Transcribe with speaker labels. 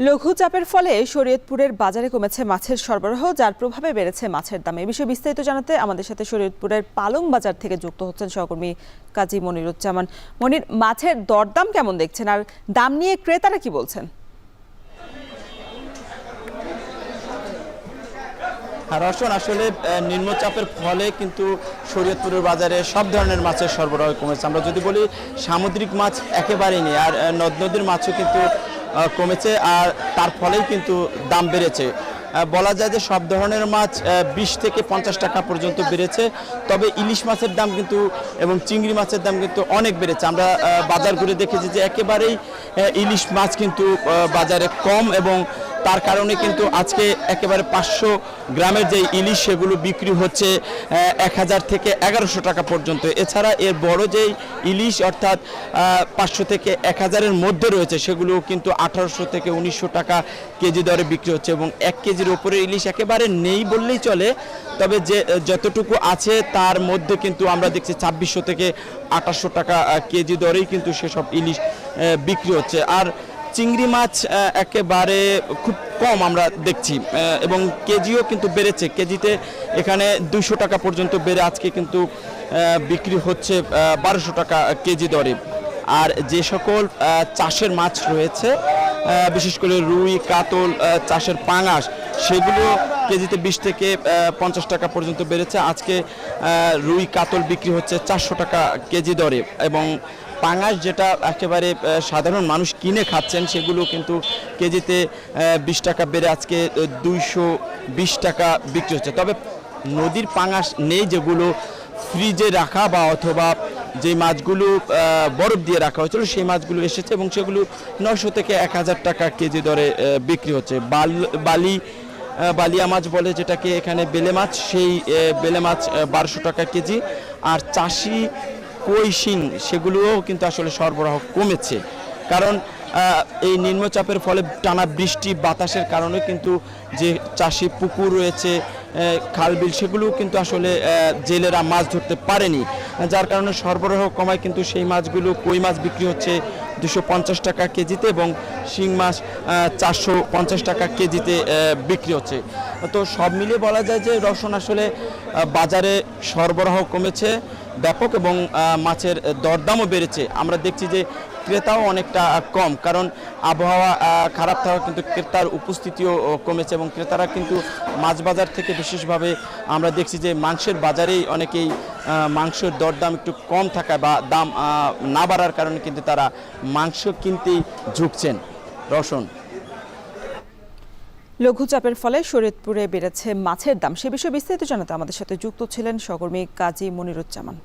Speaker 1: লঘুচাপের ফলে শরীয়তপুরের বাজারে কমেছে মাছের সরবরাহ, যার প্রভাবে বেড়েছে মাছের দাম। এ বিষয়ে বিস্তারিত জানাতে আমাদের সাথে শরীয়তপুরের পালং বাজার থেকে যুক্ত হচ্ছেন সহকর্মী কাজী মনিরুজ্জামান। মনির, মাছের দরদাম কেমন দেখছেন আর দাম নিয়ে ক্রেতারা কি বলছেন?
Speaker 2: রওশন, আসলে নিম্নচাপের ফলে কিন্তু শরীয়তপুরের বাজারে সব ধরনের মাছের সরবরাহ কমেছে। আমরা যদি বলি সামুদ্রিক মাছ একেবারেই নেই, আর নদ নদীর মাছও কিন্তু কমেছে, আর তার ফলেই কিন্তু দাম বেড়েছে। বলা যায় যে সব ধরনের মাছ 20 থেকে 50 টাকা পর্যন্ত বেড়েছে, তবে ইলিশ মাছের দাম কিন্তু এবং চিংড়ি মাছের দাম কিন্তু অনেক বেড়েছে। আমরা বাজার ঘুরে দেখেছি যে একেবারেই ইলিশ মাছ কিন্তু বাজারে কম, এবং তার কারণে কিন্তু আজকে একেবারে 500 গ্রামের যে ইলিশ সেগুলো বিক্রি হচ্ছে 1000 থেকে 1100 টাকা পর্যন্ত। এছাড়া এর বড় যেই ইলিশ অর্থাৎ 500 থেকে 1000-এর মধ্যে রয়েছে সেগুলো কিন্তু 1800 থেকে 1900 টাকা কেজি দরে বিক্রি হচ্ছে, এবং 1 কেজির ওপরে ইলিশ একেবারে নেই বললেই চলে। তবে যে যতটুকু আছে তার মধ্যে কিন্তু আমরা দেখছি 2600 থেকে 2800 টাকা কেজি দরেই কিন্তু সেসব ইলিশ বিক্রি হচ্ছে। আর চিংড়ি মাছ একেবারে খুব কম আমরা দেখছি, এবং কেজিও কিন্তু বেড়েছে। কেজিতে এখানে 200 টাকা পর্যন্ত বেড়ে আজকে কিন্তু বিক্রি হচ্ছে 1200 টাকা কেজি দরে। আর যে সকল চাষের মাছ রয়েছে, বিশেষ করে রুই, কাতল, চাষের পাঙাশ, সেগুলো কেজিতে 20 থেকে 50 টাকা পর্যন্ত বেড়েছে। আজকে রুই, কাতল বিক্রি হচ্ছে 400 টাকা কেজি দরে, এবং পাঙাশ যেটা একেবারে সাধারণ মানুষ কিনে খাচ্ছেন সেগুলো কিন্তু কেজিতে 20 টাকা বেড়ে আজকে 220 টাকা বিক্রি হচ্ছে। তবে নদীর পাঙাশ নেই, যেগুলো ফ্রিজে রাখা বা অথবা যে মাছগুলো বরফ দিয়ে রাখা হয়েছিল সেই মাছগুলো এসেছে, এবং সেগুলো 900 থেকে 1000 টাকা কেজি দরে বিক্রি হচ্ছে। বালিয়া মাছ বলে যেটাকে এখানে, বেলে মাছ, সেই বেলে মাছ 1200 টাকা কেজি। আর চাষি কই শিং সেগুলোও কিন্তু আসলে সরবরাহ কমেছে, কারণ এই নিম্নচাপের ফলে টানা বৃষ্টি বাতাসের কারণে কিন্তু যে চাষি পুকুর রয়েছে, খালবিল, সেগুলোও কিন্তু আসলে জেলেরা মাছ ধরতে পারেনি, যার কারণে সরবরাহ কমায় কিন্তু সেই মাছগুলো, কই মাছ বিক্রি হচ্ছে 250 টাকা কেজিতে, এবং শিং মাছ 450 টাকা কেজিতে বিক্রি হচ্ছে। তো সব মিলিয়ে বলা যায় যে রওশন, আসলে বাজারে সরবরাহ কমেছে ব্যাপক, এবং মাছের দরদামও বেড়েছে। আমরা দেখছি যে ক্রেতাও অনেকটা কম, কারণ আবহাওয়া খারাপ থাকা কিন্তু ক্রেতার উপস্থিতিও কমেছে, এবং ক্রেতারা কিন্তু মাছ বাজার থেকে বিশেষভাবে আমরা দেখছি যে মাংসের বাজারেই অনেকেই মাংসের দরদাম একটু কম থাকায় বা দাম না বাড়ার কারণে কিন্তু তারা মাংস কিনতেই ঝুঁকছেন। রওশন,
Speaker 1: লঘুচাপের ফলে শরীয়তপুরে বেড়েছে মাছের দাম। সে বিষয়ে বিস্তারিত জানাতে আমাদের সাথে যুক্ত ছিলেন সহকর্মী কাজী মনিরুজ্জামান।